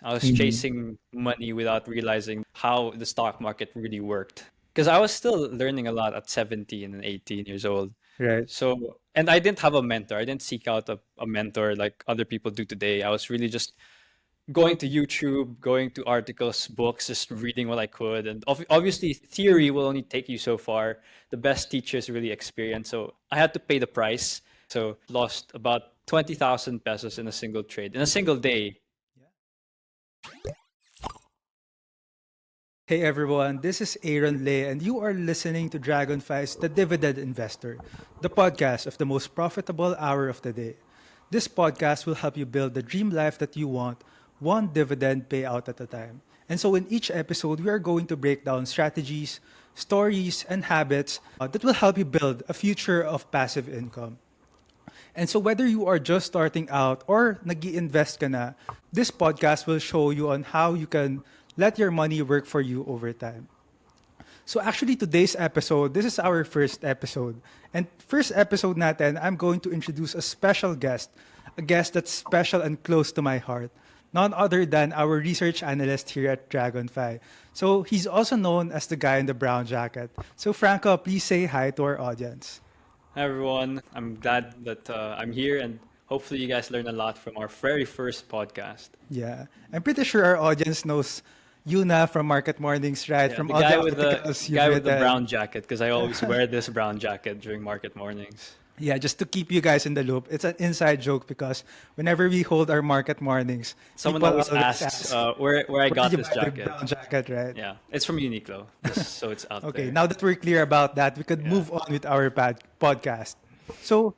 I was Mhm. chasing money without realizing how the stock market really worked. Because I was still learning a lot at 17 and 18 years old. Right. So, and I didn't have a mentor. I didn't seek out a mentor like other people do today. I was really just going to YouTube, going to articles, books, just reading what I could. And obviously, theory will only take you so far. The best teachers really experience. So I had to pay the price. So lost about 20,000 pesos in a single trade in a single day. Hey everyone, this is Aaron Lay, and you are listening to DragonFi's The Dividend Investor, the podcast of the most profitable hour of the day. This podcast will help you build the dream life that you want, one dividend payout at a time. And so, in each episode, we are going to break down strategies, stories, and habits that will help you build a future of passive income. And so whether you are just starting out or nag-i-invest ka na, this podcast will show you on how you can let your money work for you over time. So actually today's episode, this is our first episode. And first episode natin, I'm going to introduce a special guest, a guest that's special and close to my heart. None other than our research analyst here at DragonFi. So he's also known as the guy in the brown jacket. So Franco, please say hi to our audience. Hi everyone. I'm glad that I'm here and hopefully you guys learn a lot from our very first podcast. Yeah. I'm pretty sure our audience knows Yuna from Market Mornings, right? Yeah, From the all the guy with the articles you've guy with the written. brown jacket because I always wear this brown jacket during market mornings. Yeah, just to keep you guys in the loop. It's an inside joke because whenever we hold our Market Mornings, Someone people always always asks ask, where I where did got you this buy the jacket. brown jacket, right? Yeah, it's from Uniqlo, just so it's out Okay, there. now that we're clear about that, we could Yeah, move on with our podcast. So,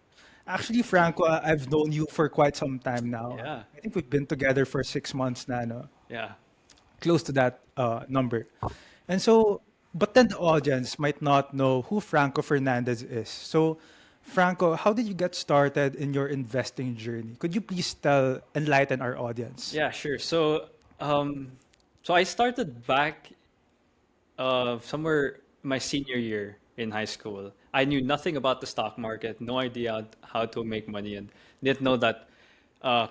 actually, Franco, I've known you for quite some time now. yeah, I think we've been together for 6 months now, no? yeah. Close to that number. And so, but then the audience might not know who Franco Fernandez is. So, Franco, how did you get started in your investing journey? Could you please enlighten our audience? Yeah, sure. Um, so I started back somewhere my senior year in high school. I knew nothing about the stock market, no idea how to make money, and didn't know that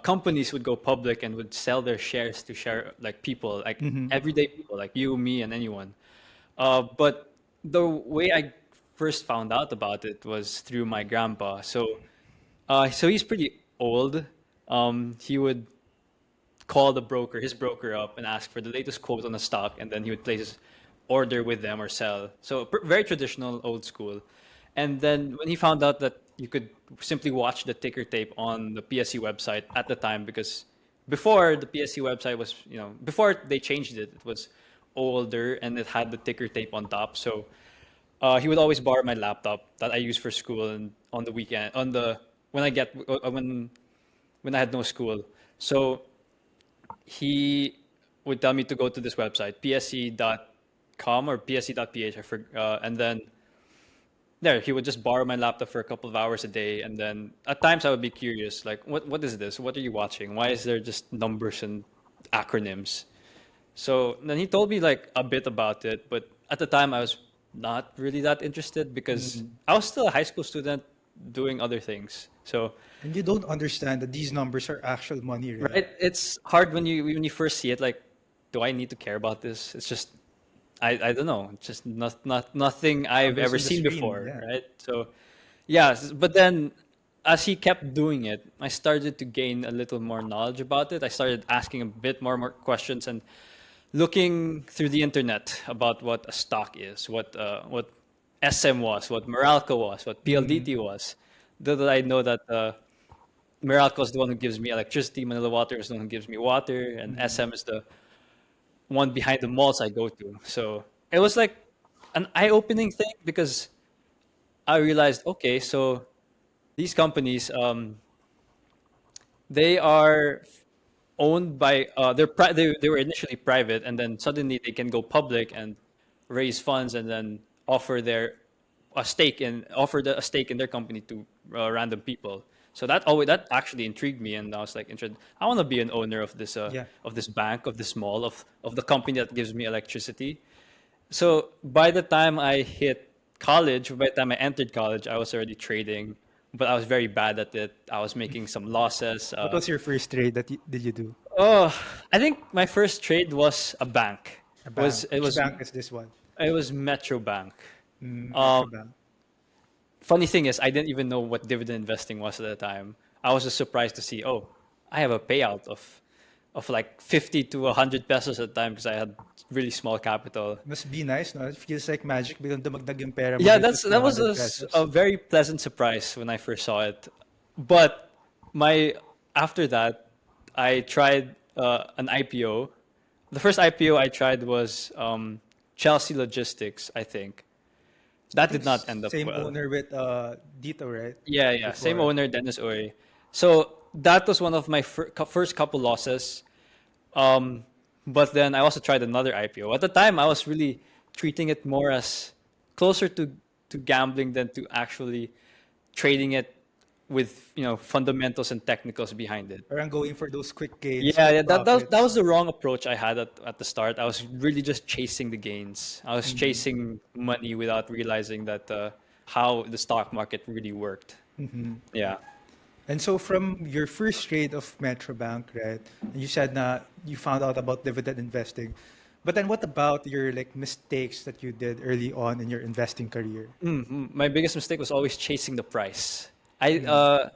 companies would go public and would sell their shares to share like people, like Mm-hmm. everyday people, like you, me, and anyone. But the way I first found out about it was through my grandpa. So he's pretty old. He would call his broker up and ask for the latest quote on a stock, and then he would place his order with them or sell. So very traditional, old school. And then when he found out that you could simply watch the ticker tape on the PSE website at the time, because before the PSE website was, before they changed it, it was older and it had the ticker tape on top. So he would always borrow my laptop that I use for school and on the weekend, when I get when I had no school. So he would tell me to go to this website, psc.com or psc.ph, and then there he would just borrow my laptop for a couple of hours a day, and then at times I would be curious, like, what is this? What are you watching? Why is there just numbers and acronyms? So then he told me like a bit about it, but at the time I was not really that interested because Mm-hmm. I was still a high school student doing other things. So And you don't understand that these numbers are actual money, right? right, it's hard when you first see it. Like, do I need to care about this? It's just I don't know. It's just not nothing I've Numbers ever on the seen screen, before, yeah. right? So yeah, but then as he kept doing it, I started to gain a little more knowledge about it. I started asking a bit more questions and looking through the internet about what a stock is, what SM was, what Meralco was, what Mm-hmm. PLDT was. Little did I know that Meralco is the one who gives me electricity, Manila Water is the one who gives me water, and Mm-hmm. SM is the one behind the malls I go to. So it was like an eye-opening thing because I realized, okay, so these companies, they are owned by they were initially private, and then suddenly they can go public and raise funds and then offer their a stake in offer a stake in their company to random people. So that actually intrigued me, and I was like, interested. I want to be an owner Yeah. of this bank, of this mall, of the company that gives me electricity. So by the time I hit college, by the time I entered college, I was already trading but I was very bad at it. I was making some losses. What was your first trade that did you do? Oh, I think my first trade was a bank. A It was bank. it Which was bank is this one? it was Metro Bank. Um, Metro Bank. Funny thing is, I didn't even know what dividend investing was at the time. I was just surprised to see, oh, I have a payout of like 50 to 100 pesos at the time because I had really small capital. Must be nice, no? It feels like magic biglang dumagdag yung pera mo Yeah, dito to that was 100 a pesos. very pleasant surprise when I first saw it. But my after that, I tried an IPO. The first IPO I tried was Chelsea Logistics, I think. I That think did not end up same well. owner with Dito, right? Yeah, yeah, same Before. owner, Dennis Uy. So that was one of my first couple losses. Um, but then I also tried another IPO. At the time, I was really treating it more as closer to gambling than to actually trading it with fundamentals and technicals behind it. Parang going for those quick gains, Yeah, quick yeah, that was profits. the wrong approach I had at the start. I was really just chasing the gains. I was Mm-hmm. chasing money without realizing that how the stock market really worked. Mm-hmm. Yeah. And so from your first trade of Metro Bank, right? And you said na you found out about dividend investing. But then what about your like mistakes that you did early on in your investing career? My biggest mistake was always chasing the price. I Mm,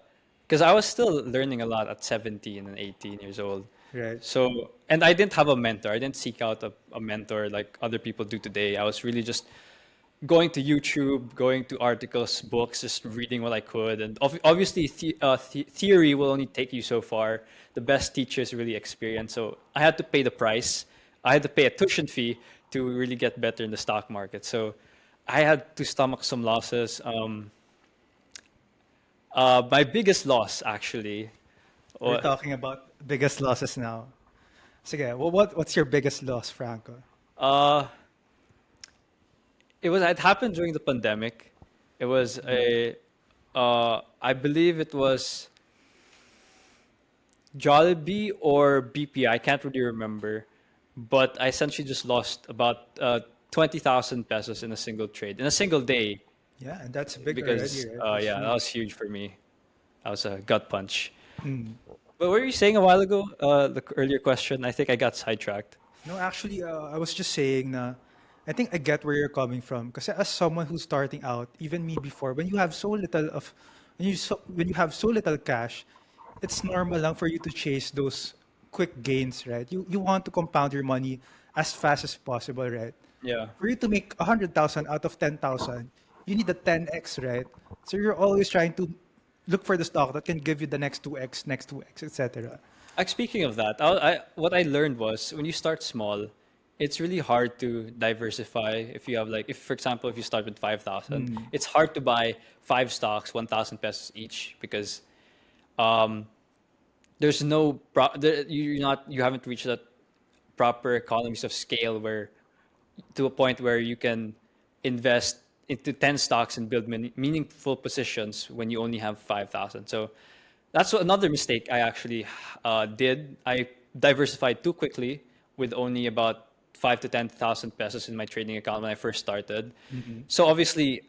because I was still learning a lot at 17 and 18 years old. right. So, and I didn't have a mentor. I didn't seek out a mentor like other people do today. I was really just going to YouTube, going to articles, books, just reading what I could. And obviously, theory will only take you so far. The best teachers really experience. So I had to pay the price. I had to pay a tuition fee to really get better in the stock market. So I had to stomach some losses. My biggest loss, actually, We're wa- talking about biggest losses now. Sige, what's your biggest loss, Franco? uh, it happened during the pandemic. It was I believe it was Jollibee or BP. I can't really remember, but I essentially just lost about 20,000 pesos in a single trade in a single day Yeah, and that's big already, because right? That's yeah, that was huge. huge for me. That was a gut punch. Mm. But what were you saying a while ago? The earlier question. I think I got sidetracked. No, actually, I was just saying na I think I get where you're coming from. Because as someone who's starting out, even me before, when you have so little of, when you have so little cash, it's normal lang for you to chase those quick gains, right? You want to compound your money as fast as possible, right? Yeah. For you to make 100,000 out of 10,000, you need a 10x, right? So you're always trying to look for the stock that can give you the next 2x, etc. Speaking of that, what I learned was when you start small, it's really hard to diversify. If you have like, if for example, if you start with 5,000, Mm. it's hard to buy five stocks, 1,000 pesos each because um, there's no you haven't reached that proper economies of scale where to a point where you can invest into 10 stocks and build meaningful positions when you only have 5,000. So that's another mistake I actually did. I diversified too quickly with only about 5 to 10,000 pesos in my trading account when I first started. Mhm. So obviously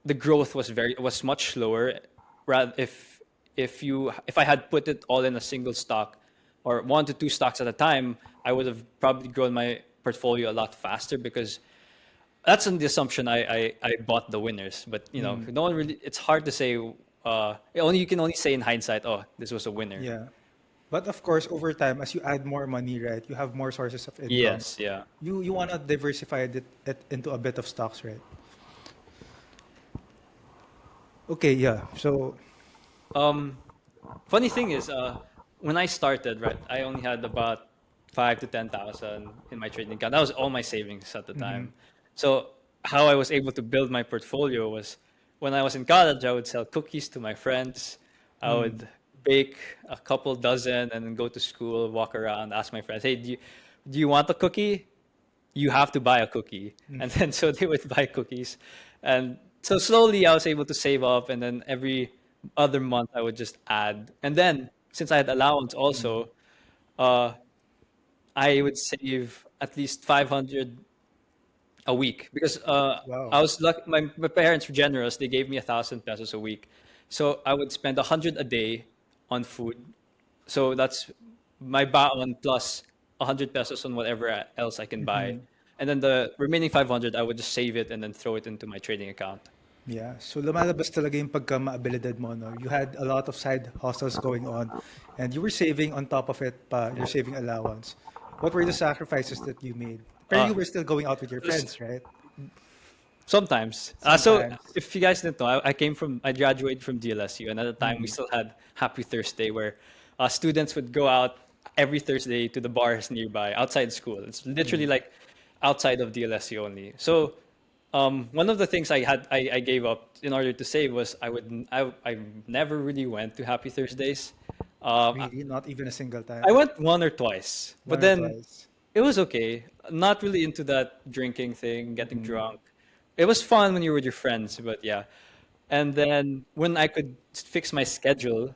the growth was much slower. Rather, if I had put it all in a single stock or 1 to 2 stocks at a time, I would have probably grown my portfolio a lot faster because that's on the assumption I bought the winners. But Mm. no one really. It's hard to say. Only you can only say in hindsight, oh, this was a winner. Yeah. But of course, over time, as you add more money, right, you have more sources of income. Yes, yeah. You want to diversify it into a bit of stocks, right? Okay, yeah. So, Um, Funny thing is, when I started, right, I only had about 5 to 10,000 in my trading account. That was all my savings at the mhm. time. So how I was able to build my portfolio was when I was in college, I would sell cookies to my friends. I Mm. would bake a couple dozen and then go to school, walk around, ask my friends, "Hey, do you want a cookie? You have to buy a cookie." Mm. And then so they would buy cookies. And so slowly I was able to save up and then every other month I would just add. And then since I had allowance Mm. also, uh, I would save at least 500 a week because Wow. I was lucky. My parents were generous. They gave me 1,000 pesos a week. So I would spend 100 a day on food. So that's my baon plus 100 pesos on whatever else I can buy. And then the remaining 500, I would just save it and then throw it into my trading account. Yeah. So lumalabas talaga yung pagka-maabilidad mo, no? You had a lot of side hustles going on and you were saving on top of it pa, you're saving allowance. What were the sacrifices that you made? Pero Uh, you were still going out with your s- friends, right? Sometimes. So Sometimes. if you guys didn't know, I graduated from DLSU, and at the time we Mm. still had Happy Thursday, where students would go out every Thursday to the bars nearby outside school. It's literally Mm. like outside of DLSU only. So one of the things I gave up in order to save was I never really went to Happy Thursdays. Um, Really? Not even a single I time? went one or twice, but One or then twice? it was okay. Not really into that drinking thing, getting Mm. drunk. It was fun when you were with your friends, but yeah. And then when I could fix my schedule,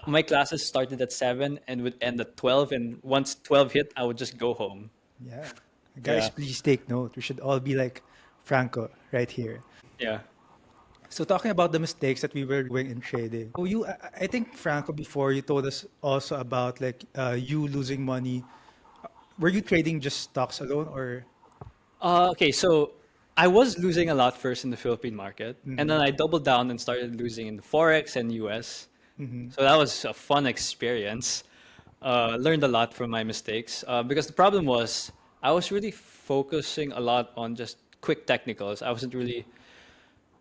my classes started at 7 and would end at 12. And once 12 hit, I would just go home. Yeah. Guys, Yeah. please take note. We should all be like Franco right here. Yeah. So talking about the mistakes that we were doing in trading. So I think Franco before you told us also about like you losing money. Were you trading just stocks alone or? Okay, so I was losing a lot first in the Philippine market, and Mm-hmm. then I doubled down and started losing in the Forex and US. Mm-hmm. So that was a fun experience. Learned a lot from my mistakes because the problem was I was really focusing a lot on just quick technicals. I wasn't really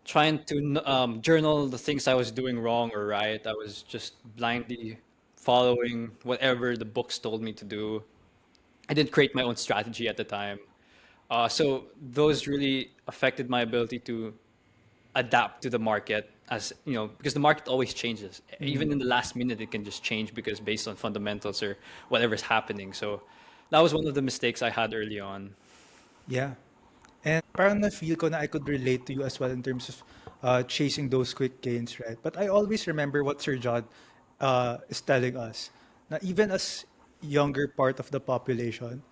trying to journal the things I was doing wrong or right. I was just blindly following whatever the books told me to do. I didn't create my own strategy at the time. So those really affected my ability to adapt to the market as you know because the market always changes Mm-hmm. even in the last minute it can just change because based on fundamentals or whatever's happening. So that was one of the mistakes I had early on. Yeah. And parang na-feel ko na I could relate to you as well in terms of chasing those quick gains, right? But I always remember what Sir John is telling us. Na even as younger part of the population,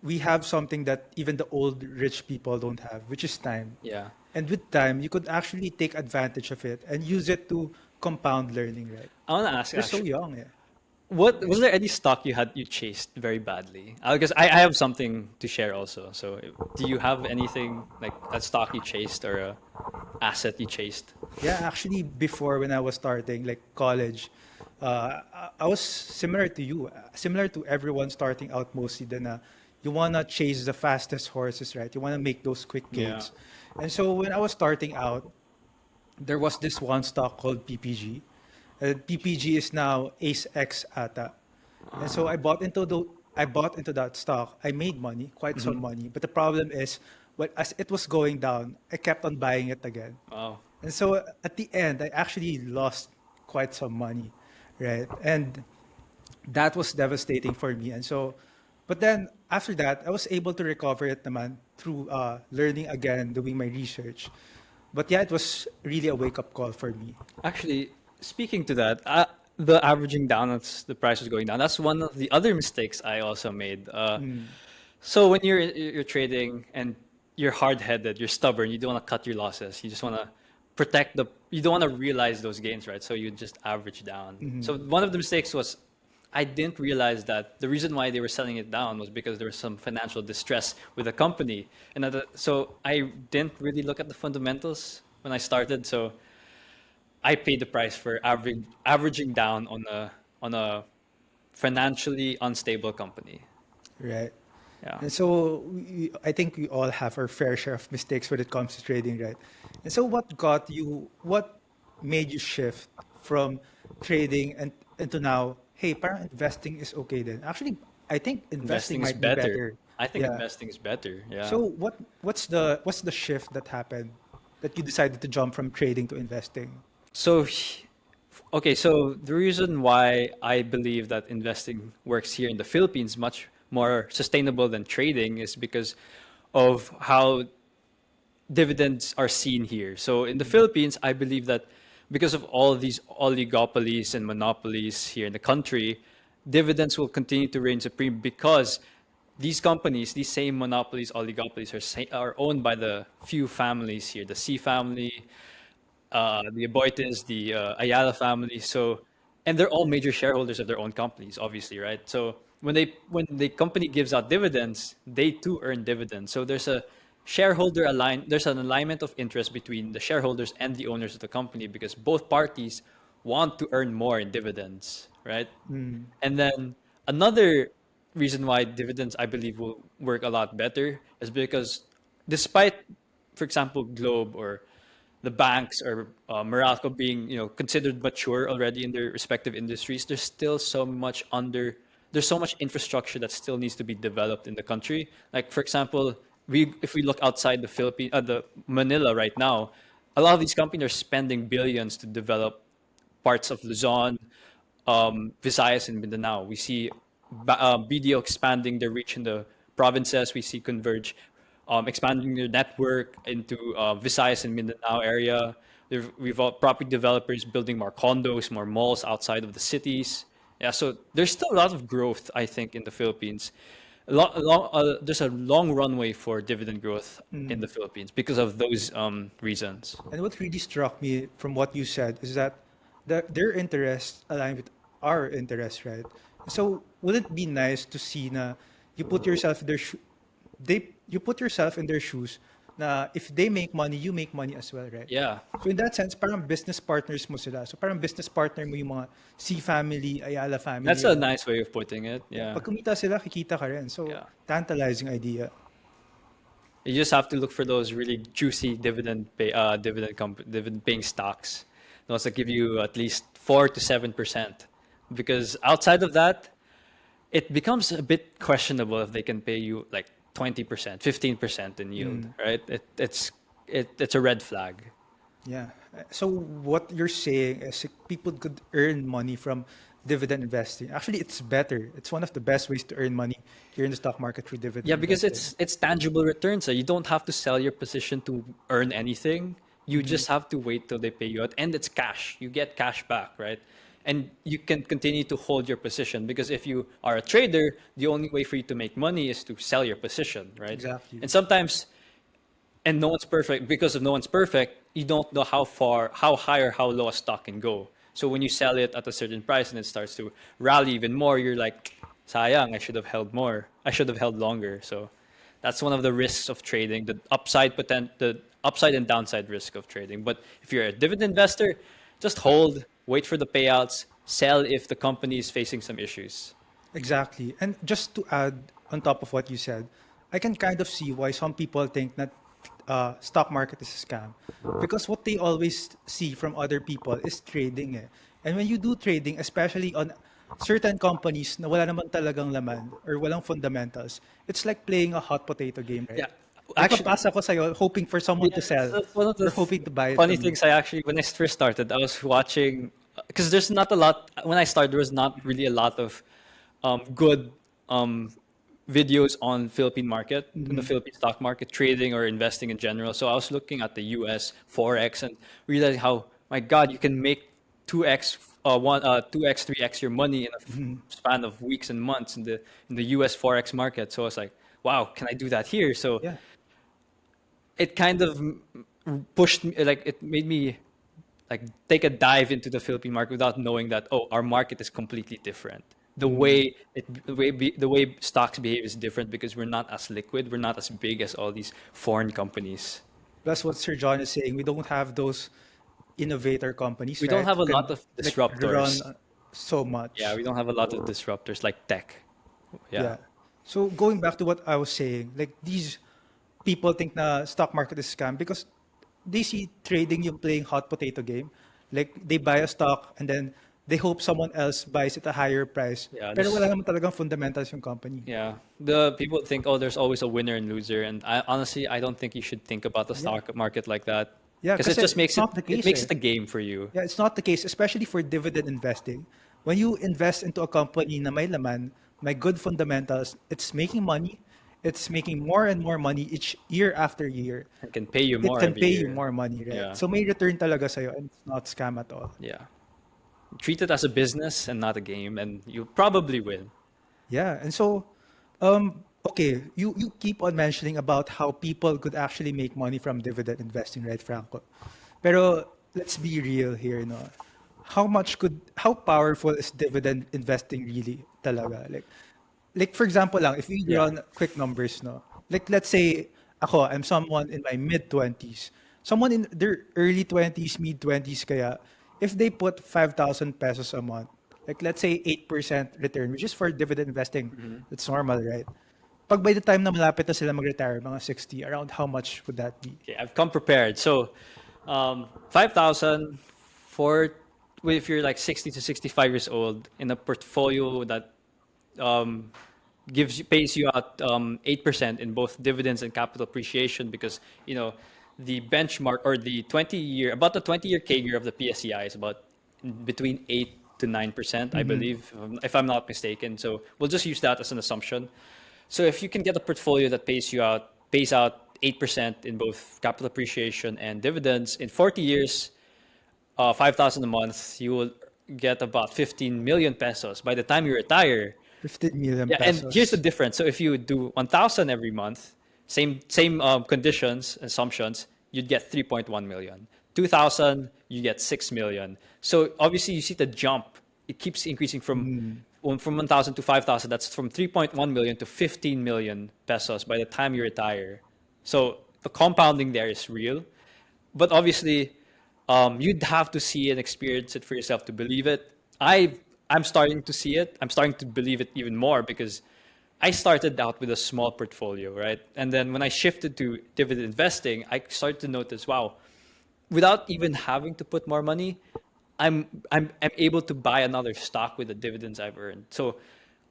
we have something that even the old rich people don't have, which is time. Yeah, And with time, you could actually take advantage of it and use it to compound learning, right? I want to ask We're so actually, young, eh? what was there any stock you chased very badly? Because I have something to share also. So do you have anything like a stock you chased or a asset you chased? Yeah, actually, before when I was starting, like college, I was similar to you, similar to everyone starting out mostly. Then you wanna chase the fastest horses, right? You wanna make those quick Yeah. gains. And so when I was starting out, there was this one stock called PPG. PPG is now Ace X ata. And so I bought into that stock. I made money, quite some Hmm. money. But the problem is, as it was going down, I kept on buying it again. Wow. And so at the end, I actually lost quite some money, right? And that was devastating for me. And so, but then after that, I was able to recover it naman through learning again, doing my research. But yeah, it was really a wake-up call for me. Actually, speaking to that, the averaging down, that's the price was going down. That's one of the other mistakes I also made. Mm, So when you're trading and you're hard-headed, you're stubborn, you don't want to cut your losses. You just want to protect the. You don't want to realize those gains, right? So you just average down. mhm. So one of the mistakes was I didn't realize that the reason why they were selling it down was because there was some financial distress with the company, and so I didn't really look at the fundamentals when I started. So I paid the price for averaging down on a financially unstable company. Right. Yeah. And so I think we all have our fair share of mistakes when it comes to trading, right? And so what made you shift from trading and into now, hey, parang investing is okay then. Actually, I think investing Investing is might be better. better. I think Yeah. investing is better. Yeah. So what's the shift that happened that you decided to jump from trading to investing? So, okay, so the reason why I believe that investing works here in the Philippines much more sustainable than trading is because of how dividends are seen here. So in the Mm, Philippines, I believe that because of all these oligopolies and monopolies here in the country, dividends will continue to reign supreme because these companies, these same monopolies, oligopolies, are owned by the few families here, the C family, the Aboites, the Ayala family. So, and they're all major shareholders of their own companies, obviously, right? So when the company gives out dividends, they too earn dividends. So there's an alignment of interest between the shareholders and the owners of the company because both parties want to earn more in dividends, right? And then another reason why dividends, I believe, will work a lot better is because despite, for example, Globe or the banks or Meralco being, considered mature already in their respective industries, there's so much infrastructure that still needs to be developed in the country. Like for example, if we look outside the Manila right now, a lot of these companies are spending billions to develop parts of Luzon, Visayas, and Mindanao. We see BDO expanding their reach in the provinces. We see Converge expanding their network into Visayas and Mindanao area. We've got property developers building more condos, more malls outside of the cities. Yeah, so there's still a lot of growth, I think, in the Philippines. There's a long runway for dividend growth in the Philippines because of those reasons. And what really struck me from what you said is that their interests align with our interests, right? So would it be nice to see na you put yourself in their you put yourself in their shoes na if they make money, you make money as well, right? Yeah, So in that sense, parang business partners mo sila. So parang business partner mo yung mga C family, Ayala family. that's a nice way of putting it. Yeah. Pag kumita sila, kikita ka rin. So Yeah. tantalizing idea. You just have to look for those really juicy dividend paying stocks. Those that give you at least 4 to 7%. Because outside of that, it becomes a bit questionable if they can pay you like 20%, 15% in yield, right? It's a red flag. Yeah. So what you're saying is people could earn money from dividend investing. Actually, it's better. It's one of the best ways to earn money here in the stock market through dividend Yeah, because investing. it's tangible returns. So you don't have to sell your position to earn anything. You just have to wait till they pay you out, and it's cash. You get cash back, right? And you can continue to hold your position because if you are a trader, the only way for you to make money is to sell your position, right? Exactly. And sometimes, and no one's perfect because of no one's perfect, you don't know how high or how low a stock can go. So when you sell it at a certain price and it starts to rally even more, you're like, sayang, I should have held more. I should have held longer. So that's one of the risks of trading, the upside and downside risk of trading. But if you're a dividend investor, just hold, wait for the payouts, sell if the company is facing some issues. Exactly. And just to add on top of what you said, I can kind of see why some people think that stock market is a scam. Because what they always see from other people is trading. Eh. And when you do trading, especially on certain companies na wala naman talagang laman or walang fundamentals, it's like playing a hot potato game, right? Yeah. Actually, Ipapasa ko sa'yo, hoping for someone to sell that's one of the or hoping to buy it funny from you. things when I first started, I was watching, because there's not a lot, when I started, there was not really a lot of good videos on Philippine market, in the Philippine stock market, trading or investing in general. So I was looking at the US Forex and realizing how, my God, you can make 2x, 2x, 3x your money in a span of weeks and months in the US Forex market. So I was like, wow, can I do that here? So Yeah. it kind of pushed me, like it made me like take a dive into the Philippine market without knowing that, oh, our market is completely different. The way stocks behave is different because we're not as liquid, we're not as big as all these foreign companies. Plus what Sir John is saying, we don't have those innovator companies, We don't right? have a Who can lot of like disruptors. run so much. Yeah, we don't have a lot of disruptors like tech. Yeah. Yeah. So going back to what I was saying, like these people think na stock market is scam because they see trading yung playing hot potato game. Like they buy a stock and then they hope someone else buys it at a higher price. Yeah, Pero wala naman talagang fundamentals yung company. Yeah, the people think, oh, there's always a winner and loser, and I don't think you should think about the stock market like that. Yeah, Because it kasi just makes it's not the case, it makes eh. it a game for you. Yeah, it's not the case, especially for dividend investing. When you invest into a company na may laman, may good fundamentals, it's making money. It's making more and more money each year after year. It can pay you It more can every pay year. you more money, right? Yeah. So may return talaga sa'yo and it's not scam at all. Yeah, treat it as a business and not a game, and you'll probably win. Yeah, and so, okay, you keep on mentioning about how people could actually make money from dividend investing, right, Franco? Pero let's be real here, no? How powerful is dividend investing really talaga? Like for example lang, if we Yeah. run quick numbers, no? Like let's say I'm someone in my mid-20s. Someone in their early 20s, mid-20s kaya, if they put 5,000 pesos a month, like let's say 8% return, which is for dividend investing, Mhm. that's normal, right? Pag by the time na malapit na sila mag-retire, mga 60, around how much would that be? Okay, I've come prepared. So, 5,000 for if you're like 60 to 65 years old in a portfolio that um, pays you out 8% in both dividends and capital appreciation because the benchmark or the 20-year about the 20-year CAGR of the PSEI is about between 8 to 9%, I Mm-hmm. believe, if I'm not mistaken. So we'll just use that as an assumption. So if you can get a portfolio that pays out 8% in both capital appreciation and dividends in 40 years, 5,000 a month, you will get about 15 million pesos by the time you retire. 15 million Yeah, and here's the pesos. difference. So if you do 1,000 every month, same conditions assumptions, you'd get 3.1 million. 2,000, you get 6 million. So obviously you see the jump. It keeps increasing Mm. from 1,000 to 5,000. That's from 3.1 million to 15 million pesos by the time you retire. So the compounding there is real. But obviously, you'd have to see and experience it for yourself to believe it. I'm starting to see it. I'm starting to believe it even more because I started out with a small portfolio, right? And then when I shifted to dividend investing, I started to notice, wow, without even having to put more money, I'm able to buy another stock with the dividends I've earned. So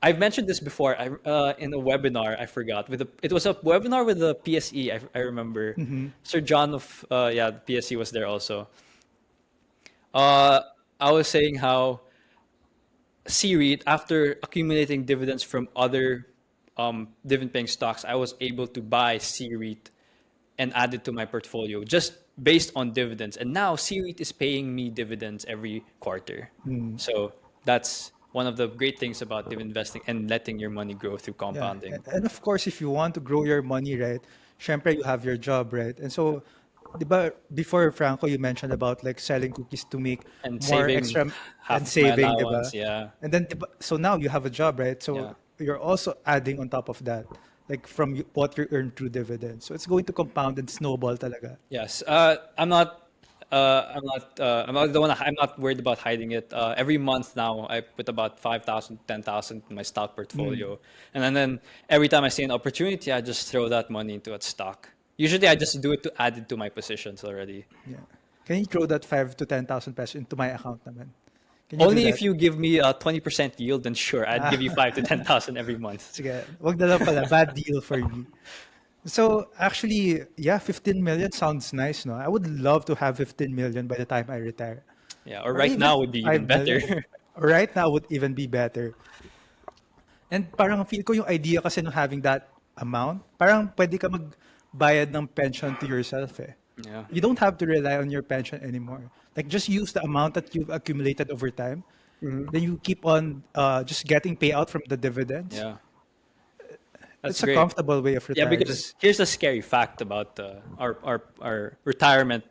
I've mentioned this before. In a webinar, I forgot it was a webinar with the PSE. I remember Mm-hmm. Sir John of the PSE was there also. Uh, I was saying how C-REIT, after accumulating dividends from other dividend-paying stocks, I was able to buy C-REIT and add it to my portfolio just based on dividends. And now C-REIT is paying me dividends every quarter. Mm. So that's one of the great things about dividend investing and letting your money grow through Yeah. compounding And of course, if you want to grow your money, right, syempre you have your job, right? And so, di ba, before Franco, you mentioned about like selling cookies to make and more saving extra half and of my saving, di allowance. ba? Yeah, And then, so now you have a job, right? So yeah. you're also adding on top of that, like from what you earn through dividends. So it's going to compound and snowball talaga. Yes, I'm not. I'm not the one. I'm not worried about hiding it. Every month now, I put about 5,000, 10,000 in my stock Mm. portfolio, and then every time I see an opportunity, I just throw that money into a stock. Usually, I just do it to add it to my positions already. Yeah. Can you throw that 5 to 10,000 pesos into my account naman? Can you do Only that? if you give me a 20% yield, then sure, I'd Ah, give you 5 to 10,000 every month. sige. Wag na lang pala. Bad deal for me. So actually, yeah, 15 million sounds nice, no? I would love to have 15 million by the time I retire. Yeah, or Or right even now would be even 5 million. better. Right now would even be better. And parang feel ko yung idea kasi ng having that amount, parang pwede ka magbayad ng pension to yourself eh. Yeah. You don't have to rely on your pension anymore. Like just use the amount that you've accumulated over time. Hmm. Then you keep on just getting payout from the dividends. Yeah, that's It's a great. comfortable way of Yeah, retirement. because here's the scary fact about our retirement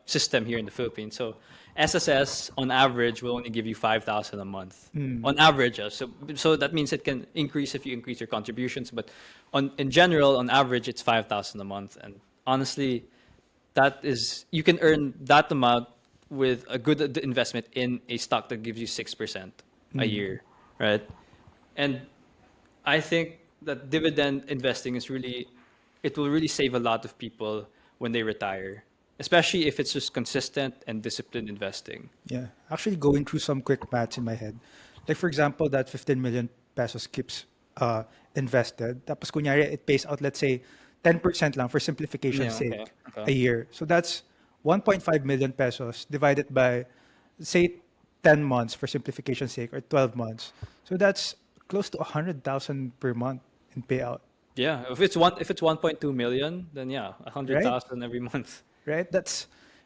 system here in the Philippines. So, SSS on average will only give you 5,000 a month Mm. on average. So that means it can increase if you increase your contributions, but in general, on average, it's 5,000 a month. And honestly, that is you can earn that amount with a good investment in a stock that gives you 6% a Mm. year, right? And I think that dividend investing is really, it will really save a lot of people when they retire, especially if it's just consistent and disciplined investing. Yeah, actually going through some quick maths in my head. Like for example, that 15 million pesos keeps invested. Tapos kunyari, it pays out, let's say, 10% lang for simplification's Yeah, okay, sake okay. a year. So that's 1.5 million pesos divided by, say, 10 months for simplification's sake or 12 months. So that's close to 100,000 per month in payout, Yeah, if it's 1.2 million, then yeah, right? 100,000 every month. Right?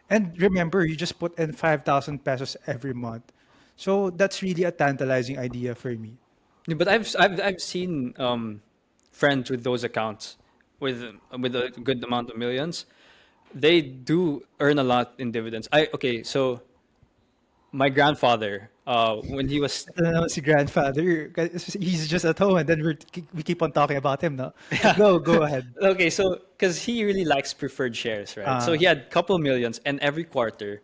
And remember, you just put in 5,000 pesos every month. So that's really a tantalizing idea for me. Yeah, but I've seen friends with those accounts with a good amount of millions. they do earn a lot in dividends. Okay, so my grandfather, when he was Ito na naman si grandfather. He's just at home and then we keep on talking about him, no? But go ahead. okay, so because he really likes preferred shares, right? So Uh, he had a couple millions, and every quarter,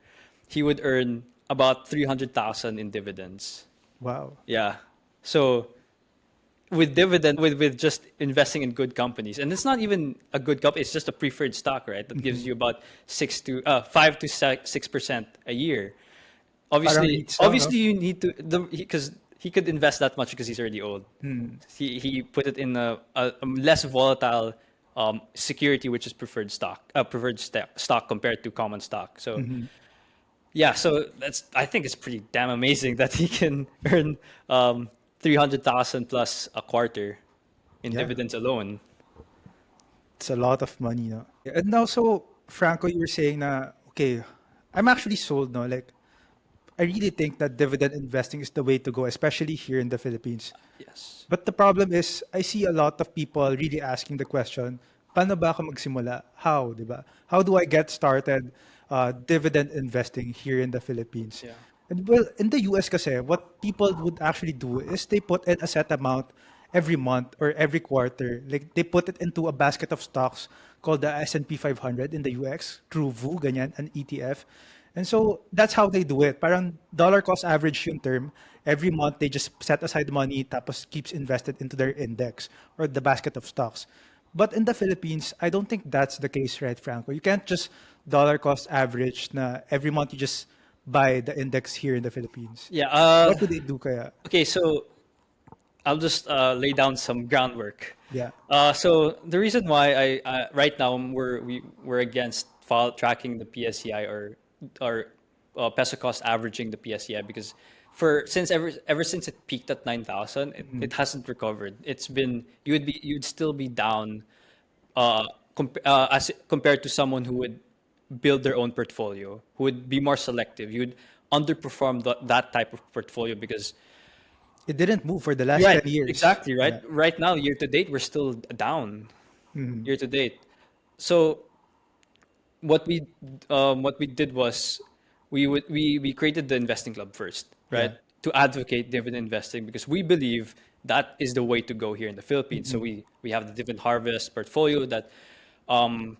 he would earn about 300,000 in dividends. wow. Yeah. So with just investing in good companies, and it's not even a good company; it's just a preferred stock, right? That gives you about 5 to 6% a year. Parang Obviously, REITs lang, no? obviously you need to because he could invest that much because he's already old. Hmm. He put it in a less volatile security, which is stock compared to common stock. So Mhm. yeah, so that's I think it's pretty damn amazing that he can earn 300,000 plus a quarter in Yeah, dividends alone. it's a lot of money, no? And now, so, Franco, you were saying na, okay, I'm actually sold, no? Like, I really think that dividend investing is the way to go, especially here in the Philippines. Yes. But the problem is, I see a lot of people really asking the question, paano ba ako magsimula? How, di ba? How do I get started dividend investing here in the Philippines? Yeah. And well, in the US kasi, what people would actually do is they put in a set amount every month or every quarter. Like they put it into a basket of stocks called the S&P 500 in the US through VU, ganyan, an ETF. And so that's how they do it. Parang dollar cost average yung term. Every month they just set aside money tapos keeps invested into their index or the basket of stocks. But in the Philippines, I don't think that's the case, right, Franco? You can't just dollar cost average na every month you just buy the index here in the Philippines. Yeah. What do they do kaya? Okay, so I'll just lay down some groundwork. Yeah. So the reason why right now we're against tracking the PSEI or peso cost averaging the PSEI because ever since it peaked at 9,000, it hasn't recovered. You'd still be down as compared to someone who would build their own portfolio, who would be more selective. You would underperform that type of portfolio because It didn't move for the last right, 10 years. exactly right. Yeah. Right now, year to date, we're still down Mhm. year to date. So what we did was we created the investing club first, right? Yeah. To advocate dividend investing because we believe that is the way to go here in the Philippines. So Mhm. we have the dividend harvest portfolio that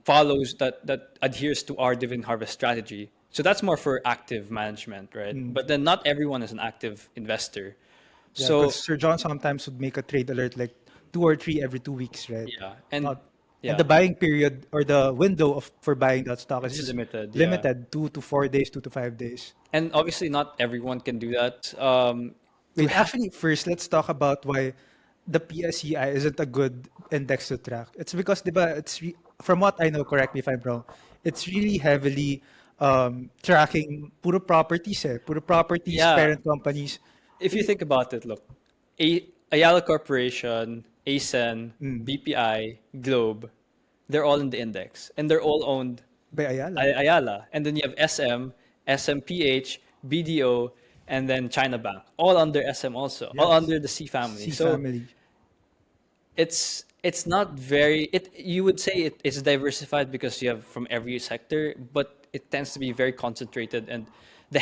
follows that adheres to our dividend harvest strategy. So that's more for active management, right? Mm. But then not everyone is an active investor. Yeah, because So Sir John sometimes would make a trade alert like 2 or 3 every 2 weeks, right? yeah, and Not, and yeah, the buying period or the window of for buying that stock is it's just limited. Yeah, limited 2 to 4 days, 2 to 5 days. and obviously not everyone can do that. To Wait, ha- actually, first let's talk about why the PSEI isn't a good index to track. It's because, diba, from what I know, correct me if I'm wrong, it's really heavily tracking puro properties, puro properties, yeah, parent companies. if you think about it, look, Ayala Corporation, ASEN, Mm, BPI, Globe, they're all in the index, and they're all owned by Ayala. Ayala, and then you have SM, SMPH, BDO, and then China Bank, all under SM also, all Yes. under the C family. C So family. it's not very it you would say it's diversified because you have from every sector, but it tends to be very concentrated, and the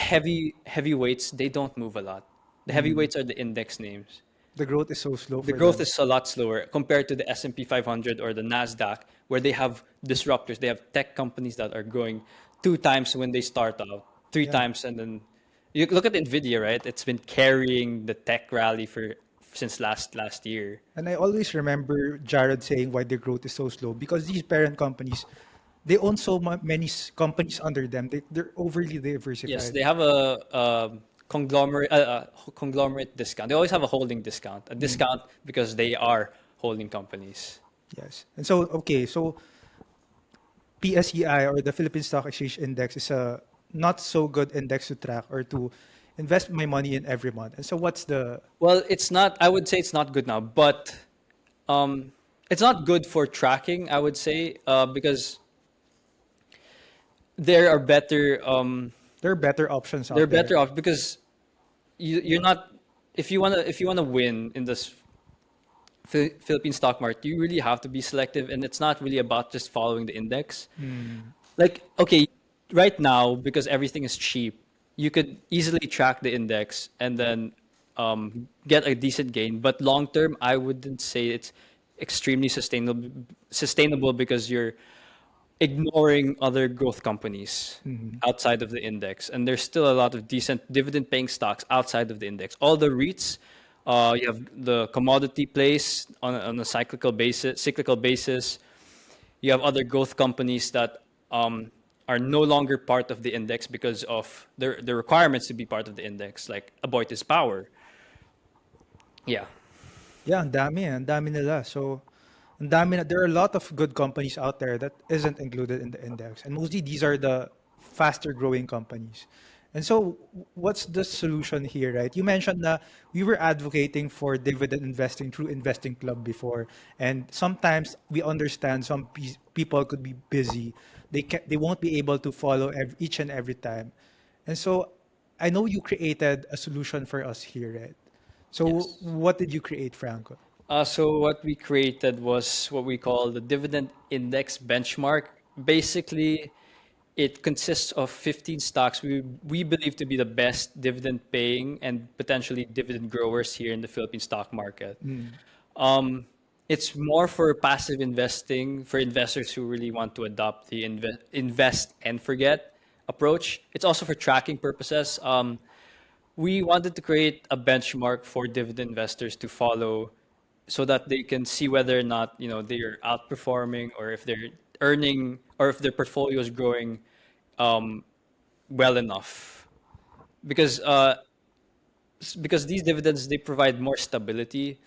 heavyweights, they don't move a lot. The Mm. heavyweights are the index names. The growth is so slow The for growth them. is a lot slower compared to the S&P 500 or the Nasdaq, where they have disruptors. They have tech companies that are growing 2 times when they start out, three Yeah. times, and then you look at Nvidia, right? It's been carrying the tech rally for since last year. And I always remember Jared saying why their growth is so slow because these parent companies, they own so many companies under them. They're overly Yes, diversified. they have a conglomerate discount. They always have a holding discount, a Mm. discount because they are holding companies. Yes. And so, okay, so PSEI or the Philippine Stock Exchange Index is a not so good index to track or to invest my money in every month. And so, what's the Well, it's not. I would say it's not good now, but it's not good for tracking. I would say because there are better. there are better options There are out there? better off because you're not. If you wanna win in this Philippine stock market, you really have to be selective, and it's not really about just following the index. Mm. Like, okay, right now, because everything is cheap, you could easily track the index and then get a decent gain. But long term, I wouldn't say it's extremely sustainable because you're ignoring other growth companies Mhm. outside of the index, and there's still a lot of decent dividend-paying stocks outside of the index. All the REITs, you have the commodity plays on a cyclical basis. You have other growth companies that are no longer part of the index because of their requirements to be part of the index, like Aboitiz Power. Yeah. Yeah, ang dami nila. So, ang dami na, there are a lot of good companies out there that isn't included in the index. And mostly these are the faster growing companies. And so, what's the solution here, right? You mentioned that we were advocating for dividend investing through Investing Club before. And sometimes we understand some people could be busy. They won't be able to follow each and every time. And so, I know you created a solution for us here, right? So, Yes. what did you create, Franco? So what we created was what we call the dividend index benchmark. Basically, it consists of 15 stocks we believe to be the best dividend paying and potentially dividend growers here in the Philippine stock market. Mm. Um, it's more for passive investing for investors who really want to adopt the invest and forget approach. It's also for tracking purposes. We wanted to create a benchmark for dividend investors to follow so that they can see whether or not they're outperforming or if they're earning or if their portfolio is growing um, well enough because these dividends they provide more stability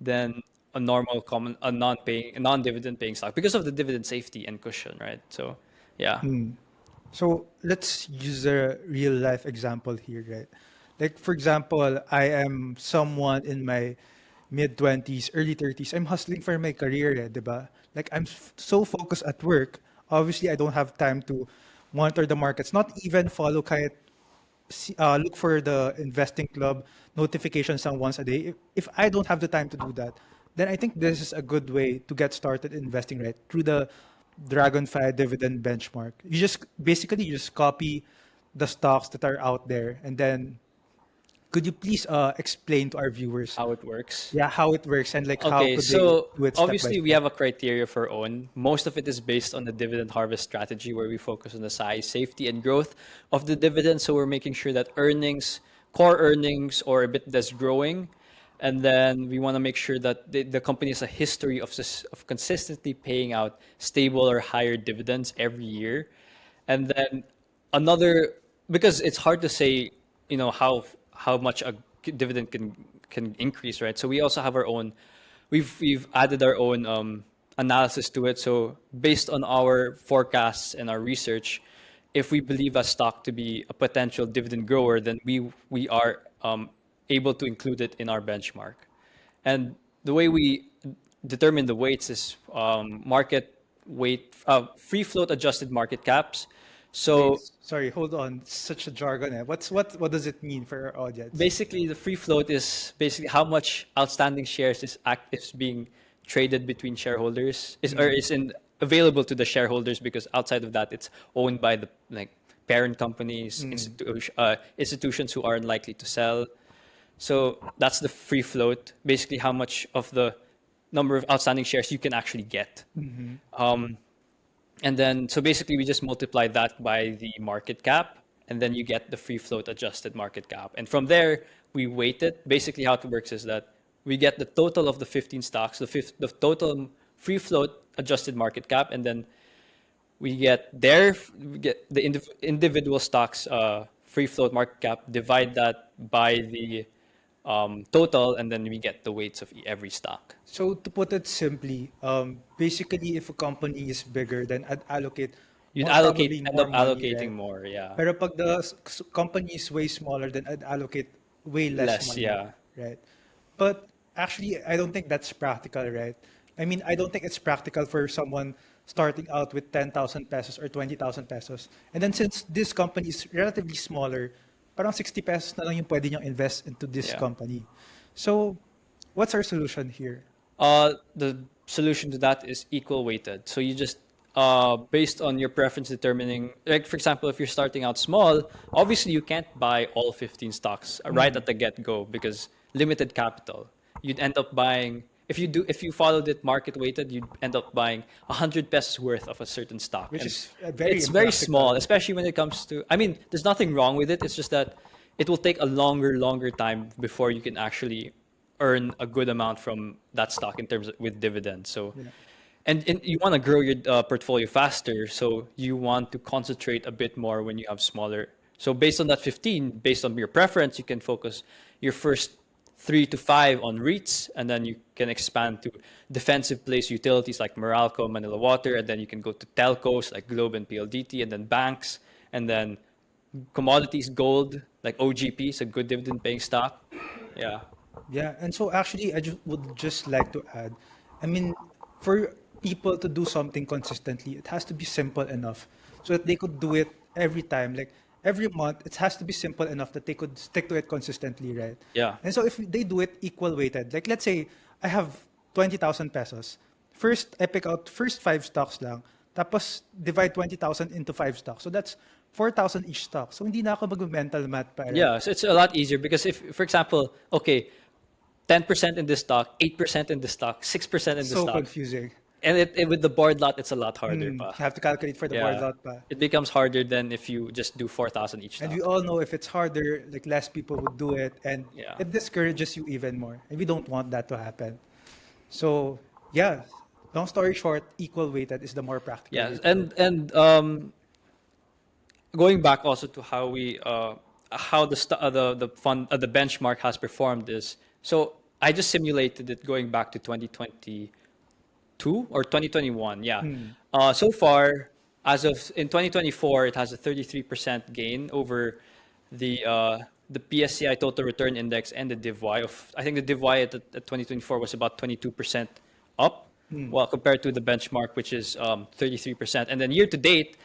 than a non-dividend paying stock because of the dividend safety and cushion, right? So yeah. Mm. So let's use a real life example here, right? Like, for example, I am someone in my mid 20s, early 30s. I'm hustling for my career, eh, 'di ba? Like, I'm so focused at work. Obviously, I don't have time to monitor the markets, not even follow kahit look for the investing club notifications on once a day. If I don't have the time to do that, then I think this is a good way to get started investing, right? Through the DragonFi dividend benchmark. You just copy the stocks that are out there, and then could you please explain to our viewers, How it works. yeah, how it works and like how Okay, could they so do it step by obviously we step? have a criteria for own. Most of it is based on the dividend harvest strategy where we focus on the size, safety, and growth of the dividend. So we're making sure that core earnings or a bit that's growing. And then we want to make sure that the company has a history of consistently paying out stable or higher dividends every year. And then another, because it's hard to say, how much a dividend can increase, right? So we also have our own, we've added our own analysis to it. So based on our forecasts and our research, if we believe a stock to be a potential dividend grower, then we are able to include it in our benchmark. And the way we determine the weights is market weight, free float adjusted market caps. Wait, So sorry, hold on. Such a jargon. Eh. What does it mean for our audience? basically, the free float is basically how much outstanding shares is being traded between shareholders Mm. is in available to the shareholders because outside of that, it's owned by the like parent companies, Mm. institutions who are unlikely to sell. So that's the free float, basically how much of the number of outstanding shares you can actually get. Mhm. Um, and then, so basically, we just multiply that by the market cap, and then you get the free float adjusted market cap. And from there, we weight it. Basically, how it works is that we get the total of the 15 stocks, the total free float adjusted market cap, and then we get the individual stocks free float market cap, divide that by the total, and then we get the weights of every stock. So to put it simply, basically, if a company is bigger, then I'd allocate You'd probably end more up money, allocating right? more, yeah. Pero pag the company is way smaller, then I'd allocate way less Less, money, yeah. right? But actually, I don't think that's practical, right? I mean, I don't think it's practical for someone starting out with 10,000 pesos or 20,000 pesos. And then since this company is relatively smaller, parang 60 pesos na lang yung pwede niyang invest into this Yeah. company. So, what's our solution here? The solution to that is equal weighted. So you just based on your preference determining, like for example, if you're starting out small, obviously you can't buy all 15 stocks right at the get-go because limited capital. You'd end up buying, if you followed it market weighted, you'd end up buying 100 pesos worth of a certain stock. which And is very it's very small, impractical. especially when it comes to, I mean, there's nothing wrong with it. It's just that it will take a longer time before you can actually earn a good amount from that stock in terms of with dividends. So, Yeah. and you want to grow your portfolio faster, so you want to concentrate a bit more when you have smaller. So based on that 15, based on your preference, you can focus your first 3 to 5 on REITs, and then you can expand to defensive place utilities like Meralco, Manila Water, and then you can go to telcos like Globe and PLDT, and then banks, and then commodities, gold like OGP is a good dividend paying stock. Yeah. Yeah, and so actually, would just like to add, I mean, for people to do something consistently, it has to be simple enough so that they could do it every time. Like every month, it has to be simple enough that they could stick to it consistently, right? Yeah. And so if they do it equal weighted, like let's say I have 20,000 pesos. First, I pick out first 5 stocks lang. Tapos divide 20,000 into 5 stocks. So that's 4,000 each stock. So hindi na ako mag-mental math pa, right? Yeah, so it's a lot easier because if, for example, okay, 10% in this stock, 8% in this stock, 6% in this So stock. confusing. And with the board lot, it's a lot harder You pa. have to calculate for the board Yeah. lot pa. It becomes harder than if you just do 4,000 each And stock. we all know if it's harder, like less people would do it, and Yeah. it discourages you even more. And we don't want that to happen. So yeah, long story short, equal weighted is the more practical Yeah, way to do it. and going back also to how we how the fund the benchmark has performed is, so I just simulated it going back to 2022 or 2021. Yeah. So far, as of in 2024, it has a 33% gain over the PSCI total return index and the DivY of, I think the DivY at 2024 was about 22% up, well, compared to the benchmark, which is 33%. And then year to date,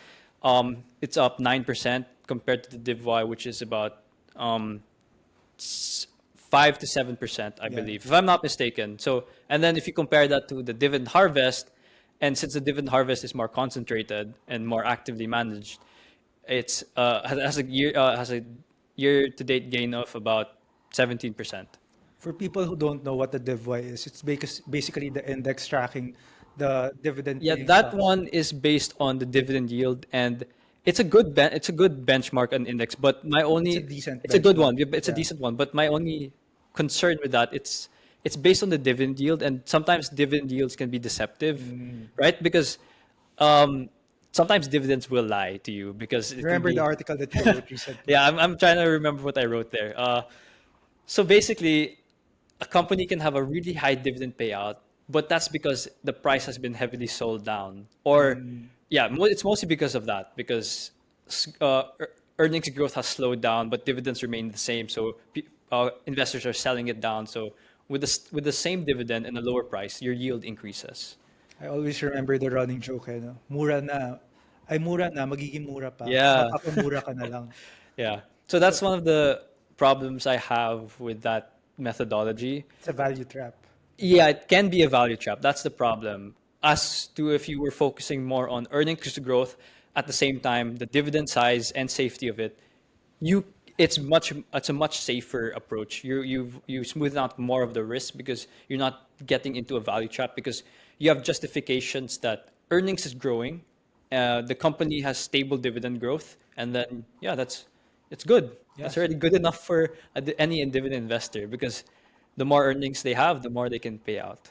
it's up 9% compared to the DivY, which is about 5 to 7%, I Yeah. believe, if I'm not mistaken. So, and then if you compare that to the dividend harvest, and since the dividend harvest is more concentrated and more actively managed, it's has a year to date gain of about 17%. For people who don't know what the DivY is, it's basically the index tracking the dividend Yeah, paying that stocks. one is based on the dividend yield, and it's a good benchmark and index. But my It's a only decent it's a good benchmark. one. It's a Yeah. decent one. But my only concern with that, it's based on the dividend yield, and sometimes dividend yields can be deceptive, right? Because um, sometimes dividends will lie to you because it could Remember the be. article that you wrote recently? Yeah, I'm trying to remember what I wrote there. So basically, a company can have a really high dividend payout, but that's because the price has been heavily sold down. Or, yeah, it's mostly because of that, because earnings growth has slowed down, but dividends remain the same. So investors are selling it down. So with the same dividend and a lower price, your yield increases. I always remember the running joke, eh, no? Mura na. Ay, mura na, magiging mura pa. Yeah. Mapapamura ka na lang. Yeah. So that's one of the problems I have with that methodology. It's a value trap. Yeah, it can be a value trap. That's the problem. As to if you were focusing more on earnings growth at the same time, the dividend size and safety of it, you it's a much safer approach. You smooth out more of the risk because you're not getting into a value trap because you have justifications that earnings is growing, the company has stable dividend growth, and then yeah, it's good. That's Yes. already good enough for any dividend investor because the more earnings they have, the more they can pay out.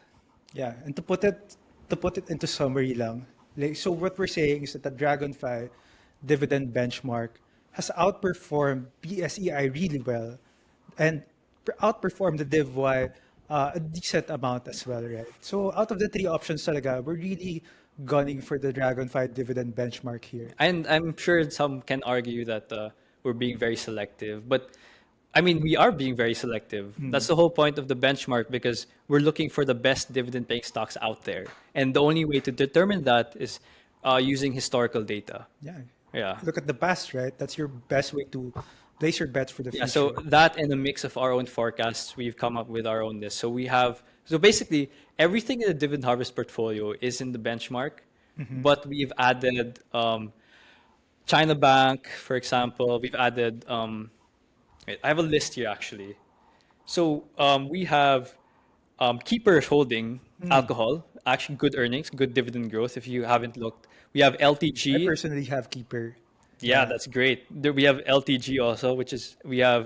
Yeah, and to put it into summary lang, like, so what we're saying is that the DragonFi dividend benchmark has outperformed PSEI really well and outperformed the DivY a decent amount as well, right? So out of the three options talaga, we're really gunning for the DragonFi dividend benchmark here. And I'm sure some can argue that we're being very selective, but I mean, we are being very selective. That's the whole point of the benchmark because we're looking for the best dividend paying stocks out there. And the only way to determine that is using historical data. Yeah. Yeah. Look at the past, right? That's your best way to place your bets for the Yeah, future. so that and a mix of our own forecasts, we've come up with our own list. So basically everything in the dividend harvest portfolio is in the benchmark. but we've added China Bank, for example. We've added. Wait, I have a list here actually. So we have Keepers Holding Alcohol, actually good earnings, good dividend growth. If you haven't looked, we have I LTG. personally have Keeper. Yeah, Yeah, that's great. We have LTG also, which is we have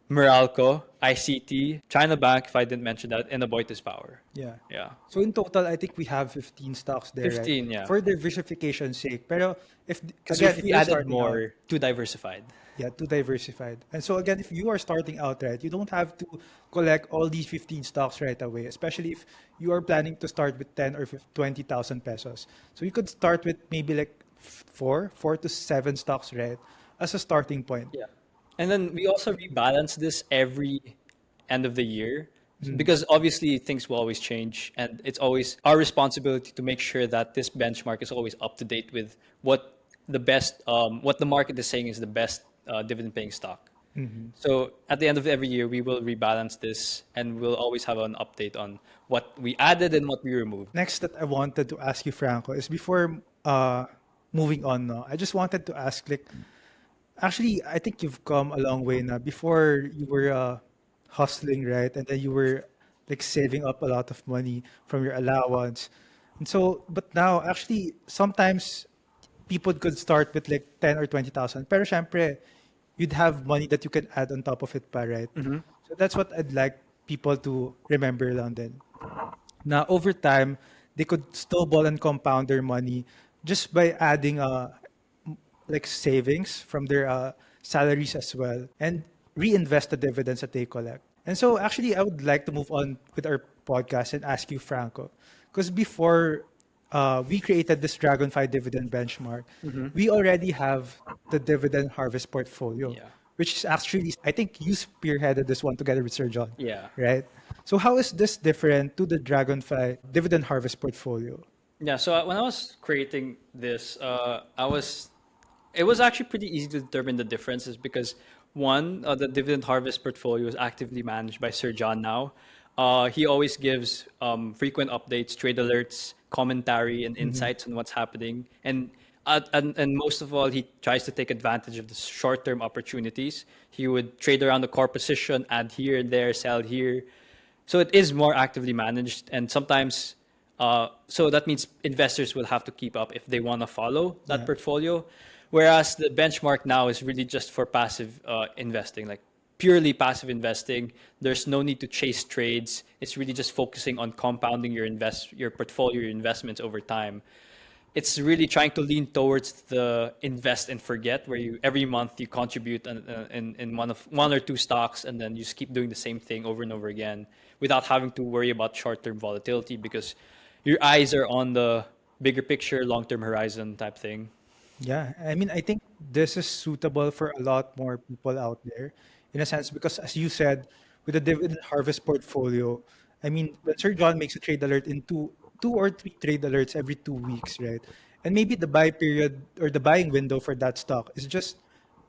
Meralco, ICT, China Bank, if I didn't mention that, and Aboitiz Power. yeah. Yeah, So in total, I think we have 15 stocks there, right? 15. Yeah, For diversification's sake. Pero because again, if if we you're added starting out, more, too diversified. yeah, too diversified. And so again, if you are starting out, right, you don't have to collect all these 15 stocks right away, especially if you are planning to start with 10 or 20,000 pesos. So you could start with maybe like four to seven stocks, right, as a starting point. Yeah. And then we also rebalance this every end of the year Mm. because obviously things will always change and it's always our responsibility to make sure that this benchmark is always up to date with what the market is saying is the best dividend paying stock. Mhm. So at the end of every year, we will rebalance this and we'll always have an update on what we added and what we removed. Next that I wanted to ask you, Franco, is before moving on, no, I just wanted to ask, like, actually, I think you've come a long way now. Before you were hustling, right? And then you were like saving up a lot of money from your allowance. And so, but now, actually, sometimes people could start with like 10 or 20,000. Pero syempre, you'd have money that you can add on top of it pa, right? Mm-hmm. So that's what I'd like people to remember lang din. Now, over time, they could snowball and compound their money just by adding like savings from their salaries as well and reinvest the dividends that they collect. And so, actually, I would like to move on with our podcast and ask you, Franco, because before we created this DragonFi dividend benchmark, Mm-hmm. we already have the dividend harvest portfolio, Yeah. which is actually, I think you spearheaded this one together with Sir John, Yeah. right? So, how is this different to the DragonFi dividend harvest portfolio? Yeah. So when I was creating this, it was actually pretty easy to determine the differences because one, the dividend harvest portfolio is actively managed by Sir John now. He always gives frequent updates, trade alerts, commentary, and insights on what's happening. And most of all, he tries to take advantage of the short-term opportunities. He would trade around the core position, add here and there, sell here. So it is more actively managed, and sometimes, so that means investors will have to keep up if they want to follow that Yeah. portfolio. Whereas the benchmark now is really just for passive investing, like purely passive investing. There's no need to chase trades. It's really just focusing on compounding your portfolio, your investments over time. It's really trying to lean towards the invest and forget, where you every month you contribute in one or two stocks, and then you just keep doing the same thing over and over again without having to worry about short-term volatility because your eyes are on the bigger picture, long-term horizon type thing. Yeah, I mean, I think this is suitable for a lot more people out there in a sense because, as you said, with the dividend harvest portfolio, I mean, when Sir John makes a trade alert in two or three trade alerts every 2 weeks, right? And maybe the buy period or the buying window for that stock is just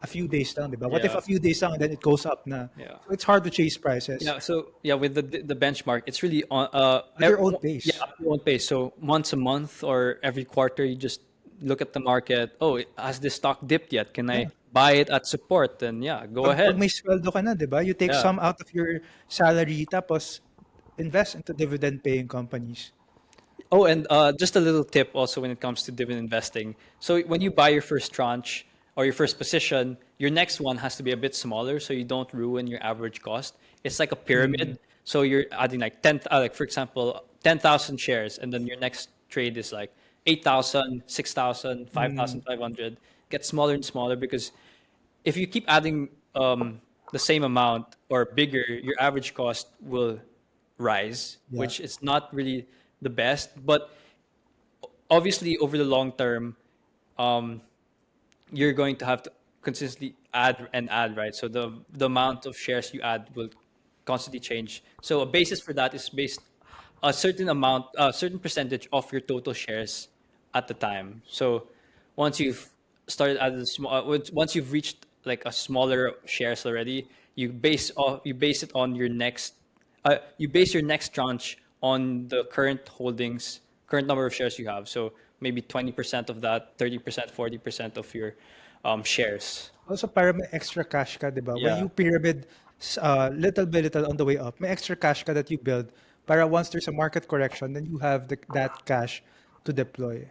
a few days lang, di ba? What if Yeah, a few days lang and then it goes up na? yeah. So it's hard to chase prices Yeah, so yeah, with the benchmark, it's really on at your own yeah, pace. at your own pace. So once a month or every quarter, you just look at the market. Oh, has this stock dipped yet? Can I Yeah. buy it at support? Then yeah, go Pag ahead. may sweldo ka na, di ba? You take Yeah. some out of your salary tapos invest into dividend paying companies. Oh, and just a little tip also when it comes to dividend investing. So when you buy your first tranche or your first position, your next one has to be a bit smaller so you don't ruin your average cost. It's like a Mm, pyramid. So you're adding like like for example, 10,000 shares, and then your next trade is like 8,000, 6,000, five mm, thousand 500. Get smaller and smaller because if you keep adding the same amount or bigger, your average cost will rise, yeah, which is not really the best. But obviously, over the long term, um, you're going to have to consistently add and add, right? So the amount of shares you add will constantly change. So a basis for that is based a certain amount, a certain percentage of your total shares at the time. So once you've started at a small, once you've reached like a smaller shares already, you base it on your next, you base your next tranche on the current holdings current number of shares you have. So maybe 20% of that, 30%, 40% of your shares. Also, para may extra cash ka, di ba? When Yeah. you pyramid little by little on the way up, may extra cash ka that you build para once there's a market correction, then you have that cash to deploy.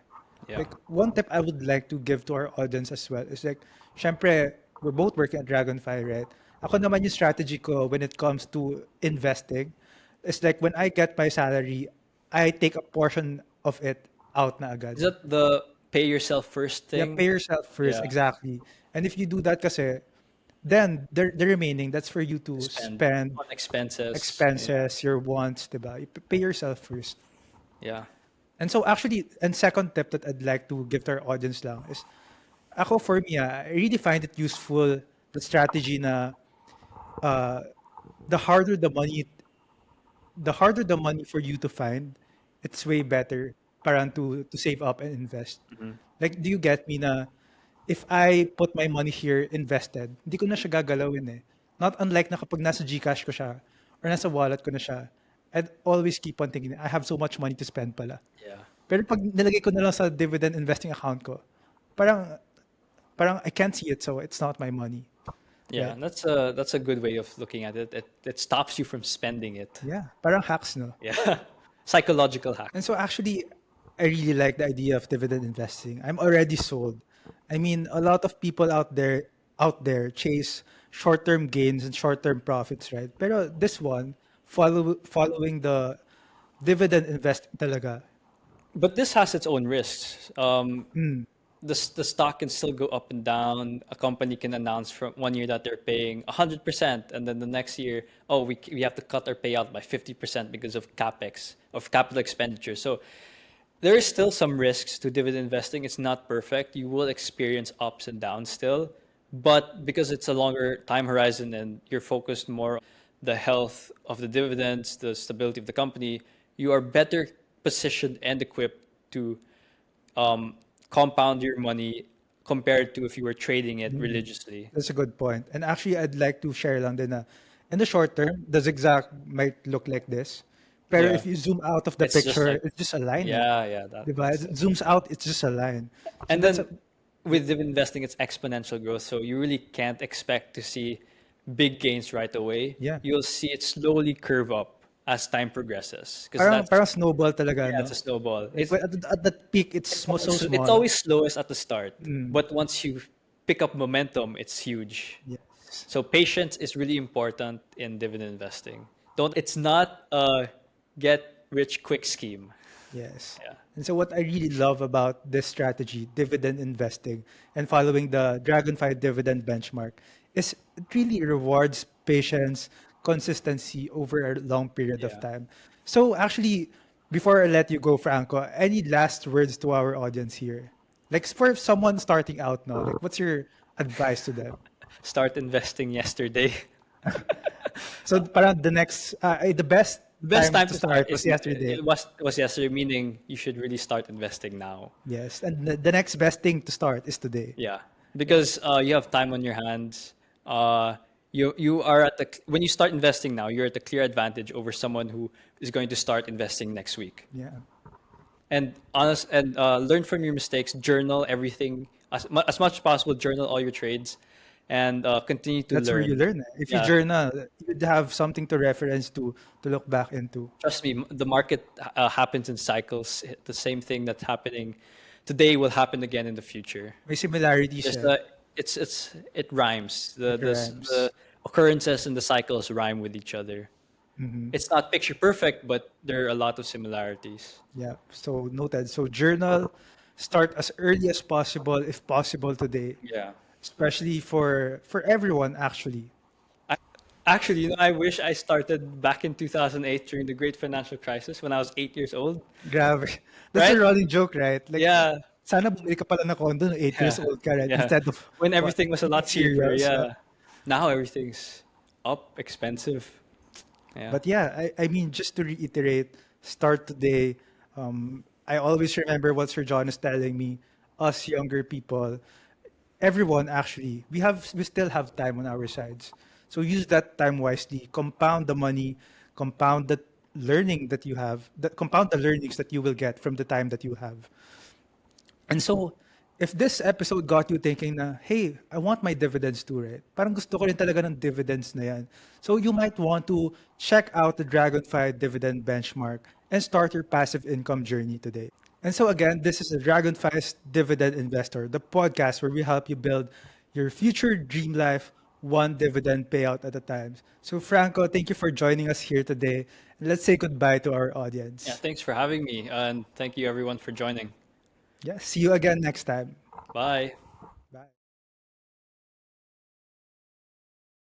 Yeah. Like, one tip I would like to give to our audience as well is like, syempre, we're both working at DragonFi, right? Ako naman yung strategy ko when it comes to investing is like when I get my salary, I take a portion of it out na agad. Is that the pay yourself first Yeah, thing? pay yourself first, Yeah. exactly. And if you do that kasi, then the remaining, that's for you to Spend spend on expenses. Yeah. expenses, your wants, diba? You pay yourself first. Yeah. And so actually, and second tip that I'd like to give to our audience lang is, ako for me, I really find it useful, the strategy na uh, the harder the money, the harder the money for you to find, it's way better parang to save up and invest. Mhm. Like, do you get me na if I put my money here invested, hindi ko na siya gagalawin eh. Not unlike na kapag nasa GCash ko siya or nasa wallet ko na siya, I'd always keep on thinking, I have so much money to spend pala. Yeah. Pero pag nilagay ko na lang sa dividend investing account ko, parang parang I can't see it, so it's not my money. Yeah, Right? that's a good way of looking at it. It stops you from spending it. Yeah, parang hacks, no? Yeah. Psychological hack. And so actually, I really like the idea of dividend investing. I'm already sold. I mean, a lot of people out there chase short-term gains and short-term profits, right? Pero this one, following the dividend investing talaga. But this has its own risks. Mm, The stock can still go up and down. A company can announce from one year that they're paying 100%, and then the next year, oh, we have to cut our payout by 50% because of capex, of capital expenditure. So there is still some risks to dividend investing. It's not perfect. You will experience ups and downs still, but because it's a longer time horizon and you're focused more on the health of the dividends, the stability of the company, you are better positioned and equipped to um, compound your money compared to if you were trading it religiously. that's a good point. And actually, I'd like to share lang din na in the short term, the zigzag might look like this. Pero Yeah, if you zoom out of the it's just picture, like it's just a line eh. yeah, Diba? It zooms out, it's just a line. So and that's a, then with dividend investing, it's exponential growth. So you really can't expect to see big gains right away. yeah. You'll see it slowly curve up as time progresses because Parang that's parang snowball talaga, yeah, it's no? a snowball. Like at that peak, it's so It's small. always slowest at the start, Mm, but once you pick up momentum, it's huge. yes, So patience is really important in dividend investing. Don't It's not a get rich quick scheme. yes. Yeah. And so what I really love about this strategy, dividend investing, and following the DragonFi dividend benchmark, is it really rewards patience, consistency over a long period of Yeah. time. So actually, before I let you go, Franco, any last words to our audience here? Like for someone starting out now, like what's your advice to them? Start investing yesterday. So parang the best The best time time to to start start was is yesterday. it was yesterday, meaning you should really start investing now. Yes, and the next best thing to start is today. Yeah, because you have time on your hands. You are at the when you start investing now, you're at a clear advantage over someone who is going to start investing next week. Yeah, And learn from your mistakes. Journal everything as much as possible. Journal all your trades, and continue to that's where you learn. learn. If you Yeah, journal, you'd have something to reference to look back into. trust me, the market happens in cycles. The same thing that's happening today will happen again in the future. May similarities There's eh. the it rhymes. It The rhymes. occurrences and the cycles rhyme with each other. Hmm. It's not picture perfect, but there are a lot of similarities. Yeah, so noted. So journal, start as early as possible, if possible today, Yeah. especially for everyone actually. I, actually, I wish I started back in 2008 during the great financial crisis when I was 8 years old. Grabe. That's a Right? running joke, right? Like, Yeah. sana bumili ka pala ng condo no 8 years Yeah. old ka, right? Yeah. Instead of When what, everything was a eating lot cheaper. cereals. Yeah. Yeah. Now everything's up, expensive. Yeah. But yeah, I mean, just to reiterate, start today. I always remember what Sir John is telling me. Us younger people, everyone actually, we still have time on our sides. So use that time wisely. Compound the money, compound the learning that you have, that compound the learnings that you will get from the time that you have. And so, if this episode got you thinking na, hey, I want my dividends too, right? Parang gusto ko rin talaga ng dividends na yan. So you might want to check out the DragonFi dividend benchmark and start your passive income journey today. And so again, this is the DragonFi's Dividend Investor, the podcast where we help you build your future dream life one dividend payout at a time. So Franco, thank you for joining us here today. Let's say goodbye to our Yeah, audience. thanks for having me, and thank you everyone for joining. Yeah, see you again next time. Bye.